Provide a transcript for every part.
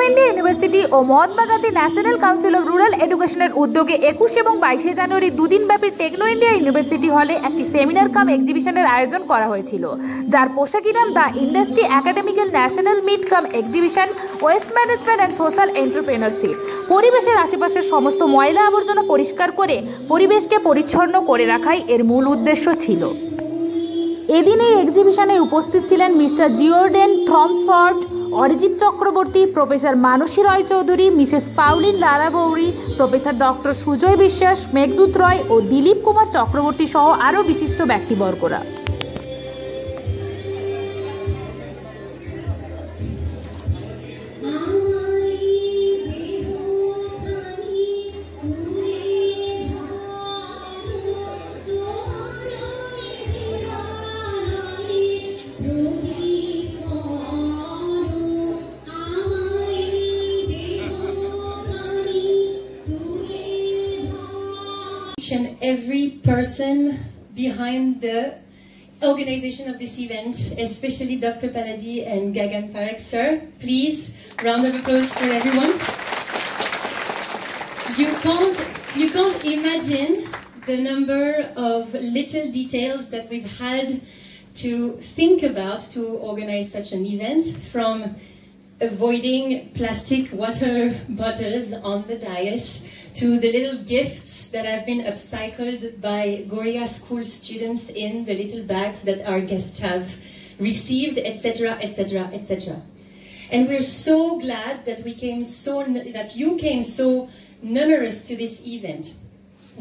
India university ও Mahatma Gandhi national council of rural এডুকেশনের উদ্যোগে 21 এবং 22 জানুয়ারি দুদিনব্যাপী টেকনো ইন্ডিয়া ইউনিভার্সিটি হলে একটি সেমিনার কাম এক্সিবিশনের আয়োজন করা হয়েছিল, যার পোশাকি নাম the industry academical national meet cum exhibition waste management and social entrepreneurship. পরিবেশের আশেপাশের সমস্ত ময়লা আবর্জনা পরিষ্কার করে পরিবেশকে পরিচ্ছন্ন করে রাখাই এর মূল উদ্দেশ্য ছিল। এদিন এই এক্সিবিশনে উপস্থিত ছিলেন মিস্টার জিওর্ডেন থমসফর্ড, অরিজিৎ চক্রবর্তী, প্রফেসর মানসী রয় চৌধুরী, মিসেস পাউলিন লারা বৌরি, প্রফেসর ডক্টর সুজয় বিশ্বাস, মেঘদূত রয় ও দিলীপ কুমার চক্রবর্তী সহ আরও বিশিষ্ট ব্যক্তিবর্গরা। And every person behind the organization of this event, especially Dr. Paladi and Gagan Parekh, sir. Please, round of applause for everyone. You can't imagine the number of little details that we've had to think about to organize such an event, from avoiding plastic water bottles on the dais to the little gifts that have been upcycled by Goria school students in the little bags that our guests have received, etc., etc., etc. And we're so glad that you came so numerous to this event.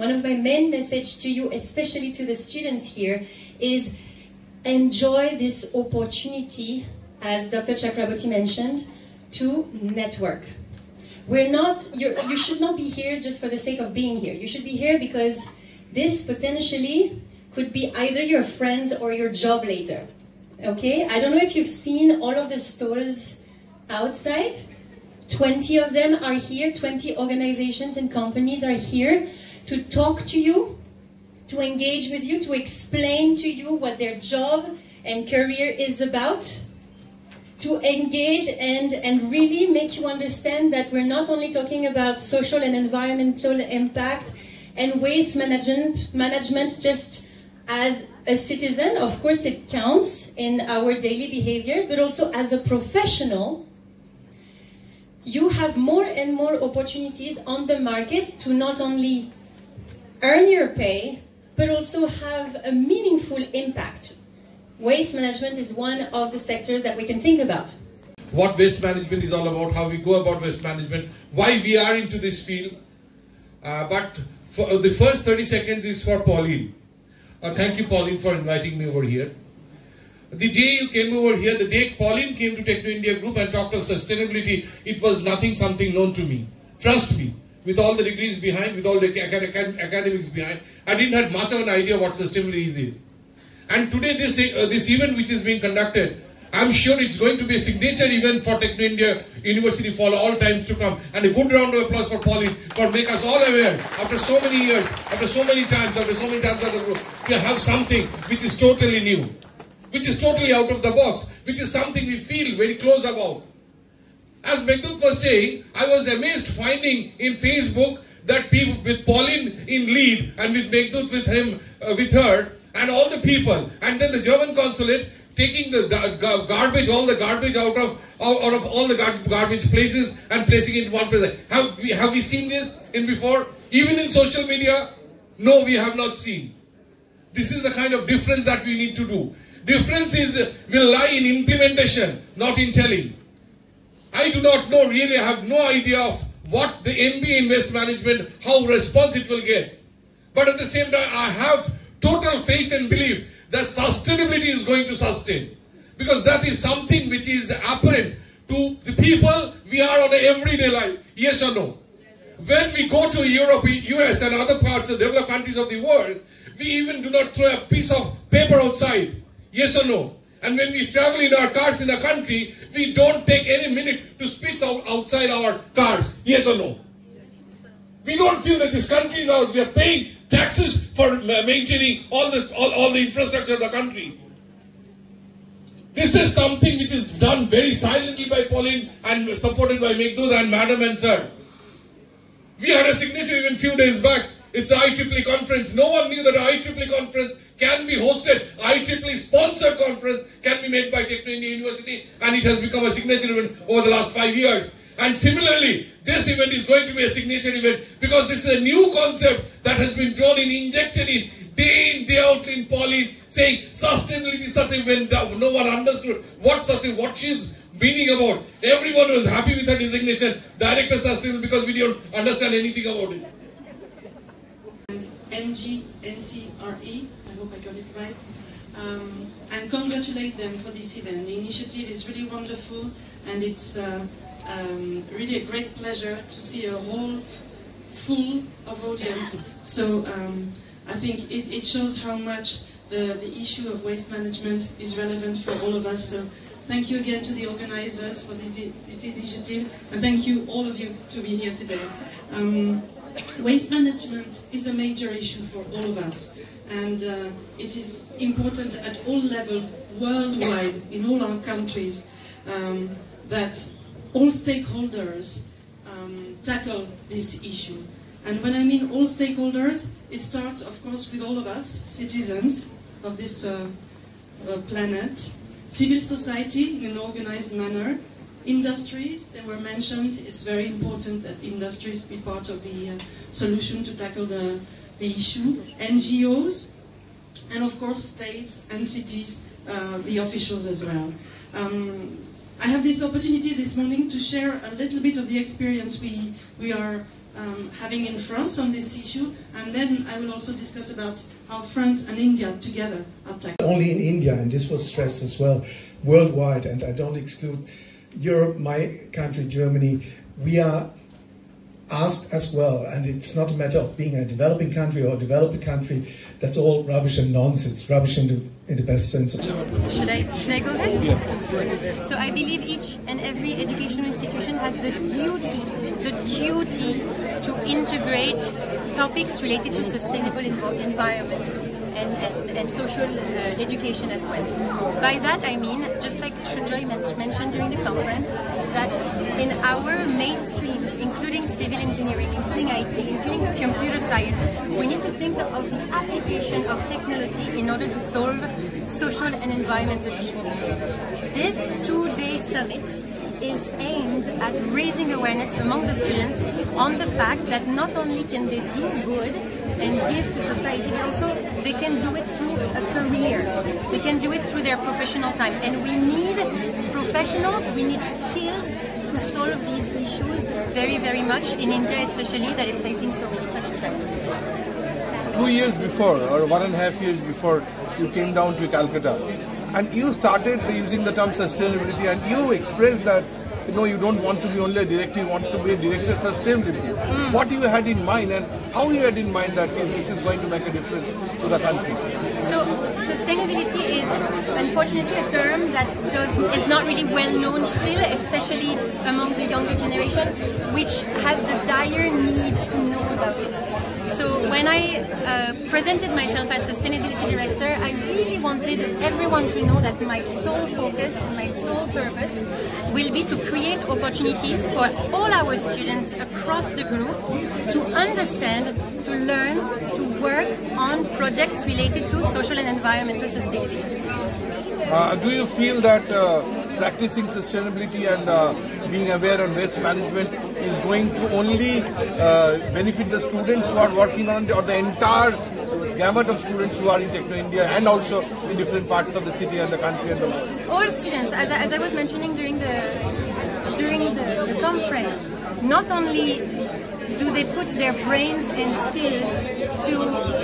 One of my main message to you, especially to the students here, is enjoy this opportunity, as Dr. Chakraborty mentioned, to network. You should not be here just for the sake of being here. You should be here because this potentially could be either your friends or your job later. Okay? I don't know if you've seen all of the stores outside. 20 of them are here. 20 organizations and companies are here to talk to you, to engage with you, to explain to you what their job and career is about, to engage and really make you understand that we're not only talking about social and environmental impact and waste management just as a citizen. Of course it counts in our daily behaviors, but also as a professional, you have more and more opportunities on the market to not only earn your pay, but also have a meaningful impact. Waste management is one of the sectors that we can think about. What waste management is all about, how we go about waste management, why we are into this field. But for the first 30 seconds is for Pauline. Thank you, Pauline, for inviting me over here. The day you came over here, the day Pauline came to Techno India Group and talked of sustainability, it was something known to me. Trust me, with all the degrees behind, with all the academics behind, I didn't have much of an idea what sustainability is. And today this event which is being conducted, I'm sure it's going to be a signature event for Techno India University for all times to come. And a good round of applause for Pauline for make us all aware, after so many years, after so many times as a group, to have something which is totally new, which is totally out of the box, which is something we feel very close about. As Meghdut was saying, I was amazed finding in Facebook that people with Pauline in lead and with Meghdut with her, and all the people, and then the German consulate taking the garbage, all the garbage out of all the garbage places and placing it in one place. Have we seen this in before? Even in social media? No, we have not seen. This is the kind of difference that we need to do. Difference will lie in implementation, not in telling. I do not know, really, I have no idea of what the MBA in Waste Management, how response it will get. But at the same time, I have total faith and belief that sustainability is going to sustain, because that is something which is apparent to the people we are on an everyday life. Yes or no? When we go to Europe, US and other parts of developed countries of the world, we even do not throw a piece of paper outside. Yes or no? And when we travel in our cars in the country, we don't take any minute to spit outside our cars. Yes or no? We don't feel that this country is ours. We are paying taxes for maintaining all the infrastructure of the country. This is something which is done very silently by Pauline and supported by Meghdud and Madam and Sir. We had a signature event few days back. It's the IEEE conference. No one knew that an IEEE conference can be hosted. IEEE sponsored conference can be made by Techno India University, and it has become a signature event over the last 5 years. And similarly, this event is going to be a signature event because this is a new concept that has been drawn in, injected in, day out in Pauline, saying sustainability is something when no one understood what she's meaning about. Everyone was happy with her designation, Director Sustainable, because we don't understand anything about it. MGNCRE, I hope I got it right, and congratulate them for this event. The initiative is really wonderful, and it's really a great pleasure to see a hall full of audience. So I think it shows how much the issue of waste management is relevant for all of us. So thank you again to the organizers for this initiative, and thank you all of you to be here today. Waste management is a major issue for all of us, and it is important at all levels, worldwide, in all our countries, that all stakeholders tackle this issue. And when I mean all stakeholders, it starts, of course, with all of us, citizens of this planet, civil society in an organized manner, industries, they were mentioned. It's very important that industries be part of the solution to tackle the issue, NGOs, and of course states and cities, the officials as well. I have this opportunity this morning to share a little bit of the experience we are having in France on this issue, and then I will also discuss about how France and India together are tackling. Only in India, and this was stressed as well, worldwide, and I don't exclude Europe, my country, Germany, we are asked as well, and it's not a matter of being a developing country or a developed country. That's all rubbish and nonsense, rubbish in the best sense of it. Should I go ahead? Yeah. So I believe each and every educational institution has the duty to integrate topics related to sustainable environment and social education as well. By that I mean, just like Shujoy mentioned during the conference, that in our mainstreams, including civil engineering, including IT, including computer science, we need to think of the application of technology in order to solve social and environmental issues. This two-day summit is aimed at raising awareness among the students on the fact that not only can they do good and give to society, but also they can do it through a career. They can do it through their professional time. And we need professionals, we need skills to solve these issues very, very much in India especially, that is facing so many such challenges. 2 years before, or 1.5 years before, you came down to Calcutta, and you started using the term sustainability, and you expressed that you don't want to be only a director, you want to be a director of sustainability. What you had in mind, and how you had in mind that this is going to make a difference to the country? So sustainability is unfortunately a term that is not really well known still, especially among the younger generation, which has the dire need to know about it. So when I presented myself as sustainability director, I really wanted everyone to know that my sole focus and my sole purpose will be to create opportunities for all our students across the group to understand, to learn, to work on projects related to social and environmental sustainability. Do you feel that practicing sustainability and being aware on waste management is going to only benefit the students who are working on it, or the entire gamut of students who are in Techno India and also in different parts of the city and the country and the world? All students, as I was mentioning during the conference, not only do they put their brains and skills to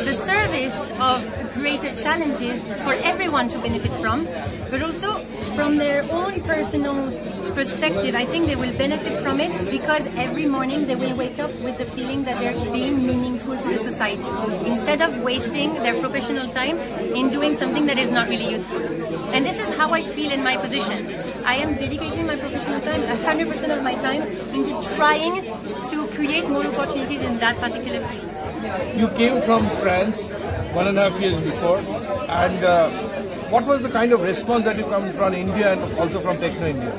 the service of greater challenges for everyone to benefit from, but also from their own personal perspective. I think they will benefit from it because every morning they will wake up with the feeling that they're being meaningful to the society, instead of wasting their professional time in doing something that is not really useful. And this is how I feel in my position. I am dedicating my professional time, 100% of my time, into trying to create more opportunities in that particular field. You came from France 1.5 years before, and what was the kind of response that you come from India and also from Techno India?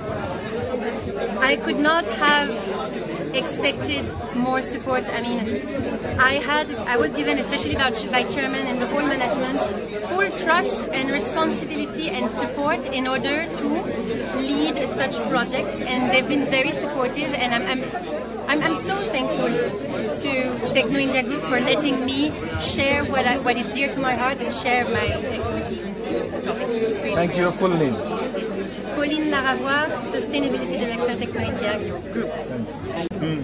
I could not have expected more support. I mean, I was given, especially by chairman and the whole management, full trust and responsibility and support in order to lead such projects, and they've been very supportive, and I'm so thankful to Techno India Group for letting me share what is dear to my heart and share my expertise in these topics. Thank you. Your full name? Pauline Laravoie, Sustainability Director, Techno India Group.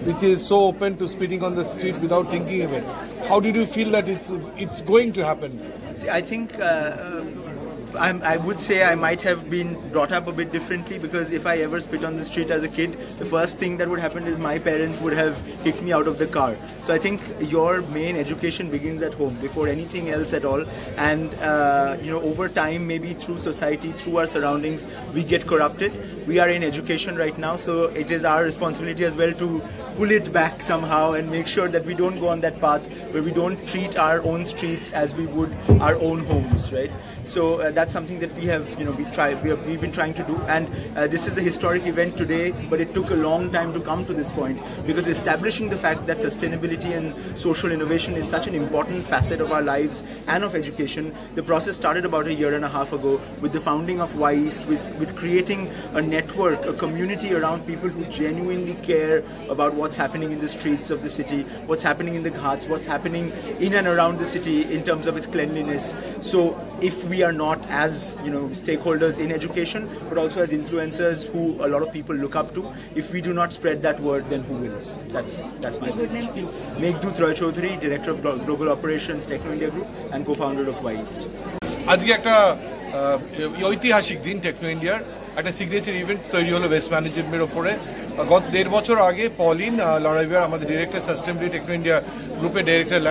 Which is so open to spitting on the street without thinking of it. How did you feel that it's going to happen? See, I think I would say I might have been brought up a bit differently, because if I ever spit on the street as a kid, the first thing that would happen is my parents would have kicked me out of the car. So I think your main education begins at home before anything else at all. And over time, maybe through society, through our surroundings, we get corrupted. We are in education right now, so it is our responsibility as well to pull it back somehow and make sure that we don't go on that path where we don't treat our own streets as we would our own homes, right? So that's something that we have, we've been trying to do, and this is a historic event today, but it took a long time to come to this point, because establishing the fact that sustainability and social innovation is such an important facet of our lives and of education. The process started about 1.5 years ago with the founding of WIST, with creating a network, a community around people who genuinely care about what's happening in the streets of the city, what's happening in the ghats, what's happening in and around the city in terms of its cleanliness. So if we are not as stakeholders in education, but also as influencers who a lot of people look up to, if we do not spread that word, then who will? That's my message. Meghdut Roy Choudhury, Director of Global Operations, Techno India Group, and co-founder of WIST. আজকে একটা ঐতিহাসিক দিন techno ইন্ডিয়ার, একটা signature event তৈরি হলো West ম্যানেজমেন্টের ওপরে। গত 1.5 বছর আগে পলিন লারাভিয়া, আমাদের ডিরেক্টর সাস্টেনেবিলিটি টেকনো ইন্ডিয়া গ্রুপের ডিরেক্টর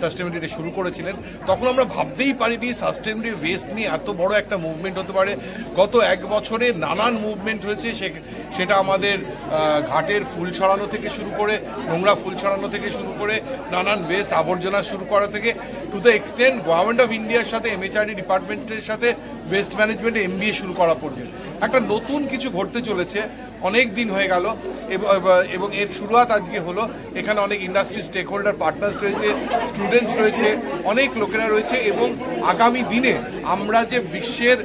সাস্টেনেবিলিটি শুরু করেছিলেন। তখন আমরা ভাবতেই পারিনি সাস্টেনেবিলিটি ওয়েস্ট নিয়ে এত বড় একটা মুভমেন্ট হতে পারে। গত 1 বছরে নানান মুভমেন্ট হয়েছে, সেটা আমাদের ঘাটের ফুল ছড়ানো থেকে শুরু করে, নোংরা ফুল ছড়ানো থেকে শুরু করে, নানান ওয়েস্ট আবর্জনা শুরু করা থেকে, to the extent government of ইন্ডিয়ার সাথে MHRD ডিপার্টমেন্টের সাথে ওয়েস্ট ম্যানেজমেন্টে MBA শুরু করা পর্যন্ত একটা নতুন কিছু ঘটতে চলেছে। অনেক দিন হয়ে গেল এবং এর শুরুয়াত আজকে হলো। এখানে অনেক ইন্ডাস্ট্রি স্টেক হোল্ডার পার্টনার্স রয়েছে, স্টুডেন্টস রয়েছে, অনেক লোকেরা রয়েছে, এবং আগামী দিনে আমরা যে বিশ্বের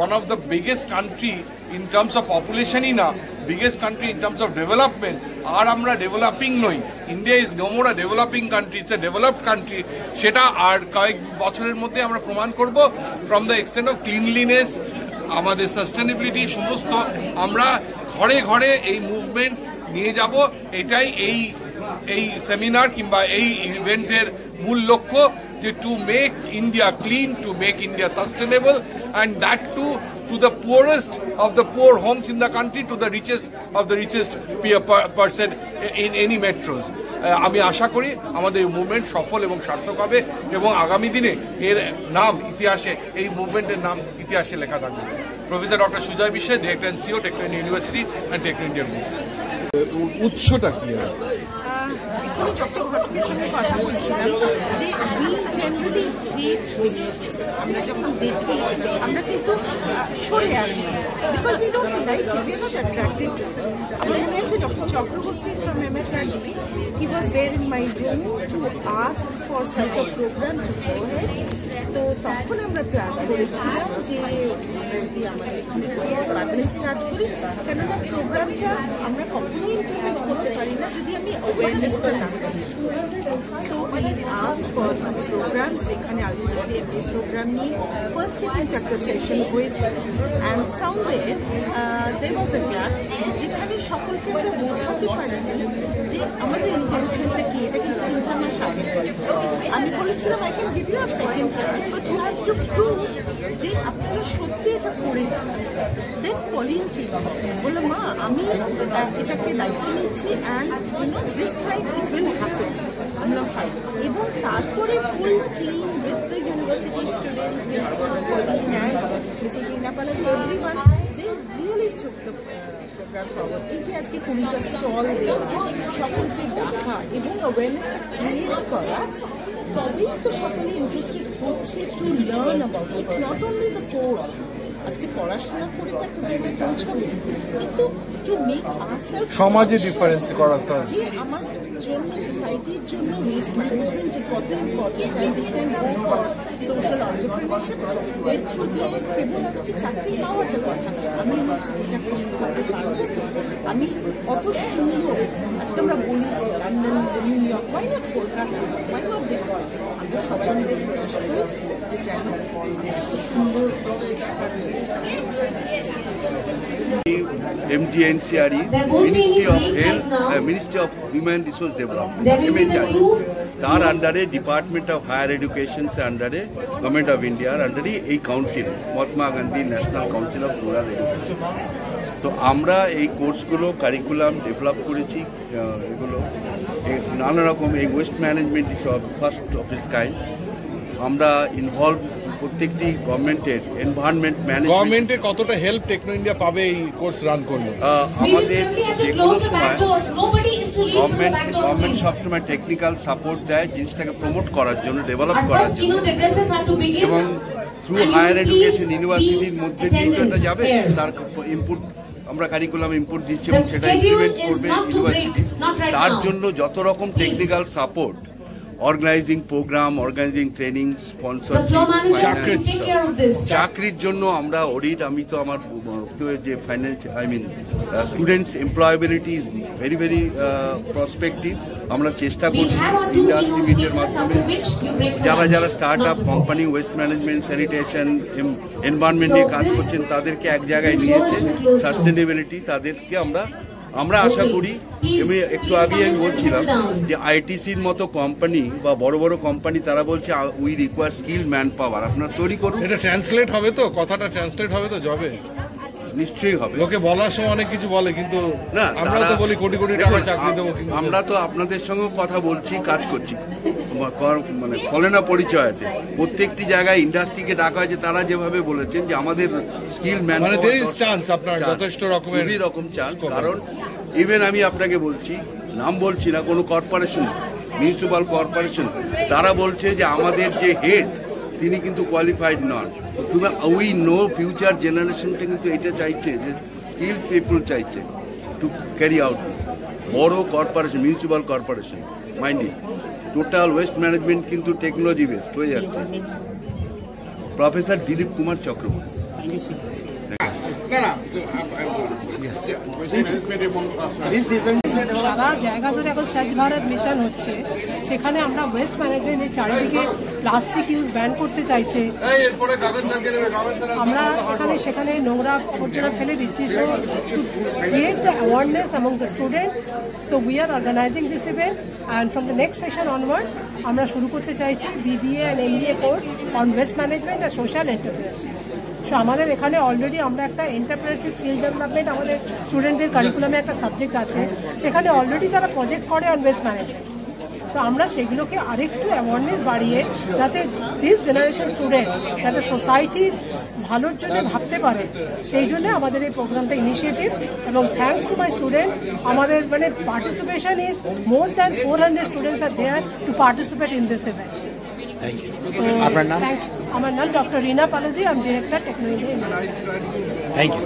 one of the biggest country in terms of population না, biggest country in terms of development, আর আমরা ডেভেলপিং নই। India is no more a developing country, it's a developed country. সেটা আর কয়েক বছরের মধ্যে আমরা প্রমাণ করব। From the extent of cleanliness, আমাদের সাস্টেনেবিলিটি, সমস্ত আমরা ঘরে ঘরে এই মুভমেন্ট নিয়ে যাব। এটাই এই সেমিনার কিংবা এই ইভেন্টের মূল লক্ষ্য, যে to make India clean, to make India sustainable, and that too to the poorest of the poor homes in the country, to the richest of the richest person in any metros. আমি আশা করি আমাদের movement সফল এবং সার্থক হবে, এবং আগামী দিনে এর নাম ইতিহাসে, এই মুভমেন্টের নাম ইতিহাসে লেখা থাকবে। Professor doctor Sujoy Biswas, director and CEO, Techno India University and Techno India group. উৎসটা কি? ডক্টর ঘটকের সঙ্গে কথা বলছিলাম যে উই জেনারেলি হেট ওয়েস্ট। আমরা যখন দেখি আমরা কিন্তু সরে আসি, because we don't like it, we are not attracted to it. আমার মনে আছে doctor Chakraborty from MHRD, he was there in my room to ask for such a programme to go head. তো তখন আমরা প্ল্যান করেছিলাম যে যদি আমাদের এখানে প্রাথমিক স্টার্ট করি, কেননা প্রোগ্রামটা আমরা কখনোই ইমপ্লিমেন্ট করতে পারি না যদি আমি অ্যাওয়ারনেসটা না করি। So we asked for some programs, যেখানে আলটিমেটলি MBA প্রোগ্রাম নিয়ে ফার্স্ট ইভেন্ট একটা সেশন হয়েছিল, and somewhere there was a gap, যেখানে সকলকে আমরা বোঝাতে পারি যে আমাদের ইনভেনশনটা কি। এটা কিন্তু 3-4 মাস আগে আমি বলেছিলাম I can give you a second chance, but you have to prove যে আপনারা সত্যি এটা করে দেখান। দেন পলিন কি বললো, মা আমি এটাকে দায়িত্ব নিচ্ছি, and this time it will happen. আমরা ফাইন, এবং তারপরে full team with the university students, with Pauline and Mrs Rina Pallavi, everyone, they really took the programme forward. এই যে আজকে 20টা স্টল দেওয়া, সকলকে ডাকা এবং অ্যাওয়ারনেসটা ক্রিয়েট করা, তবেই তো সকলে ইন্টারেস্টেড হচ্ছে to learn about it's not only the course. আজকে পড়াশোনা করে তো একটা জায়গায় পৌঁছাবে, কিন্তু টু মেক আওয়ারসেলফ সমাজে ডিফারেন্স করার যে আমার জন্য সোসাইটির জন্য ওয়েস্ট ম্যানেজমেন্ট যে কত important and we can go for social entrepreneurship এর থ্রু দিয়ে কেবল আজকে চাকরি পাওয়াটা কথা না। আমি আমার সিটিটা করতে পারবো, আমি অত সুন্দর আজকে আমরা বলি যে London, New York, why not Kolkata, why not Bengal, আমরা সবাই মিলে প্রয়াস করি যে যেন এত সুন্দর MGNCRE, Ministry of Health, Ministry of Human Resource Development, MHRD, তার আন্ডারে ডিপার্টমেন্ট অফ হায়ার এডুকেশন আন্ডারে গভর্নমেন্ট অফ ইন্ডিয়ার আন্ডারে এই council Mahatma Gandhi national council of rural education. তো আমরা এই কোর্সগুলো কারিকুলাম ডেভেলপ করেছি, এগুলো নানা রকম এই waste management is first of its kind. আমরা ইনভলভ প্রত্যেকটি গভর্নমেন্টের এনভায়রনমেন্ট ম্যানেজমেন্ট। গভর্নমেন্টের কতটা হেল্প টেকনো ইন্ডিয়া পাবে এই কোর্স রান করলে? আমাদের যেগুলো সময় গভর্নমেন্ট সবসময় টেকনিক্যাল সাপোর্ট দেয় জিনিসটাকে প্রমোট করার জন্য, ডেভেলপ করার জন্য, এবং থ্রু হায়ার এডুকেশন ইউনিভার্সিটির মধ্যে যেটা যাবে তার ইনপুট আমরা কারিকুলাম ইনপুট দিচ্ছি এবং সেটা ইমপ্লিমেন্ট করবে ইউনিভার্সিটি। তার জন্য যত রকম technical support, organising program, organising training, sponsorship, চাকরির জন্য আমরা অডিট। আমি তো আমার যে finance students employability is very very prospective. আমরা চেষ্টা করছি ইন্ডাস্ট্রিজের মাধ্যমে যারা যারা start up company waste management, sanitation, environment নিয়ে কাজ করছেন তাদেরকে এক জায়গায় নিয়েছে, সাস্টেনেবিলিটি তাদেরকে আমরা আশা করি। আমি একটু আগে আমি বলছিলাম যে আইটিসির মতো কোম্পানি বা বড় বড় কোম্পানি তারা বলছে we require skill man power, আপনারা তৈরি করুন। এটা ট্রান্সলেট হবে তো, কথাটা ট্রান্সলেট হবে তো জবে? নিশ্চয়ই হবে। লোকে বলার সময় অনেক কিছু বলে, কিন্তু না আমরা তো বলি কোটি কোটি টাকা চাকরি দেবো, কিন্তু আমরা তো আপনাদের সঙ্গে কথা বলছি, কাজ করছি, মানে ফলে না পরিচয়তে প্রত্যেকটি জায়গায় ইন্ডাস্ট্রিকে ডাকা হয়েছে। তারা যেভাবে বলেছেন যে আমাদের স্কিল ম্যান, মানে there is chance, আপনার যথেষ্ট রকমের রকম চান্স। কারণ ইভেন আমি আপনাকে বলছি, নাম বলছি না, কোনো কর্পোরেশন, মিউনিসিপ্যাল কর্পোরেশন, তারা বলছে যে আমাদের যে হেড তিনি কিন্তু কোয়ালিফাইড নন। উই নো ফিউচার জেনারেশনটা কিন্তু এটা চাইছে যে স্কিল পিপল চাইছে টু ক্যারি আউট দিস। বড় corporation, municipal corporation minded, total waste management কিন্তু টেকনোলজি বেসড হয়ে যাচ্ছে। প্রফেসর দিলীপ কুমার চক্রবর্তী। সারা জায়গা ধরে এখন স্বচ্ছ ভারত মিশন হচ্ছে, সেখানে আমরা ওয়েস্ট ম্যানেজমেন্টের চারিদিকে প্লাস্টিক ইউজ ব্যান করতে চাইছে। আমরা এখানে সেখানে নোংরা আবর্জনা ফেলে দিচ্ছি। So to create the awareness among the students, so we are organising this event and from the next session onwards আমরা শুরু করতে চাইছি BBA and MBA course on waste management আর সোশ্যাল এন্টারপ্রেনারশিপ। সো আমাদের এখানে অলরেডি আমরা একটা entrepreneurship skill development আমাদের স্টুডেন্টদের কারিকুলামে একটা সাবজেক্ট আছে, সেখানে অলরেডি তারা প্রজেক্ট করে অন ওয়েস্ট ম্যানেজমেন্ট। তো আমরা সেগুলোকে আরেকটু অ্যাওয়ারনেস বাড়িয়ে যাতে দিস জেনারেশন স্টুডেন্ট যাতে সোসাইটির ভালোর জন্য ভাবতে পারে, সেই জন্য আমাদের এই প্রোগ্রামটা ইনিশিয়েটিভ। এবং থ্যাঙ্কস টু মাই স্টুডেন্ট, আমাদের মানে participation is more than 400 students are there to participate in this event. আমার নাম ডক্টর রিনা পালাদি, আমি director Techno India. Thank you.